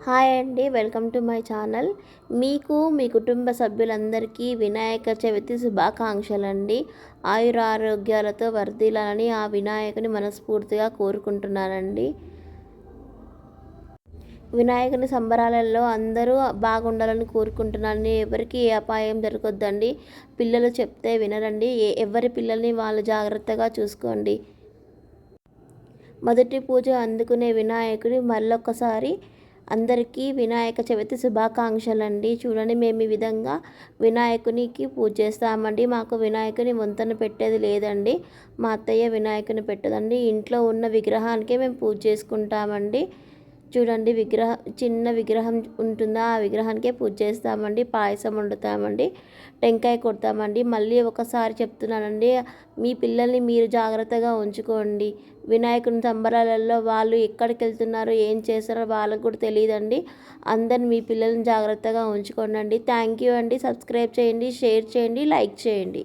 Hi అండి, welcome to my channel. మీకు మీ కుటుంబ సభ్యులందరికీ వినాయక చవితి శుభాకాంక్షలండి. ఆయురారోగ్యాలతో వర్ధిల్లాలని ఆ వినాయకుని మనస్ఫూర్తిగా కోరుకుంటున్నానండి. వినాయకుని సంబరాలలో అందరూ బాగుండాలని కోరుకుంటున్నాను. ఎవరికి ఏ అపాయం జరగొద్దండి. పిల్లలు చెప్తే వినరండి. ఎవరి పిల్లల్ని వాళ్ళు జాగ్రత్తగా చూసుకోండి. మొదటి పూజ అందుకునే వినాయకుడి మళ్ళొక్కసారి అందరికీ వినాయక చవితి శుభాకాంక్షలండి. చూడండి, మేము ఈ విధంగా వినాయకునికి పూజ చేస్తామండి. మాకు వినాయకుని వంతెన పెట్టేది లేదండి. మా అత్తయ్య వినాయకుని పెట్టదండి. ఇంట్లో ఉన్న విగ్రహానికే మేము పూజ చేసుకుంటామండి. చూడండి, చిన్న విగ్రహం ఉంటుందా, ఆ విగ్రహానికే పూజ చేస్తామండి. పాయసం వండుతామండి, టెంకాయ కొడతామండి. మళ్ళీ ఒకసారి చెప్తున్నానండి, మీ పిల్లల్ని మీరు జాగ్రత్తగా ఉంచుకోండి. వినాయకుని సంబరాలలో వాళ్ళు ఎక్కడికి వెళ్తున్నారో ఏం చేస్తారో వాళ్ళకు కూడా తెలియదండి. అందరిని మీ పిల్లల్ని జాగ్రత్తగా ఉంచుకోండి. థ్యాంక్ యూ అండి. సబ్స్క్రైబ్ చేయండి, షేర్ చేయండి, లైక్ చేయండి.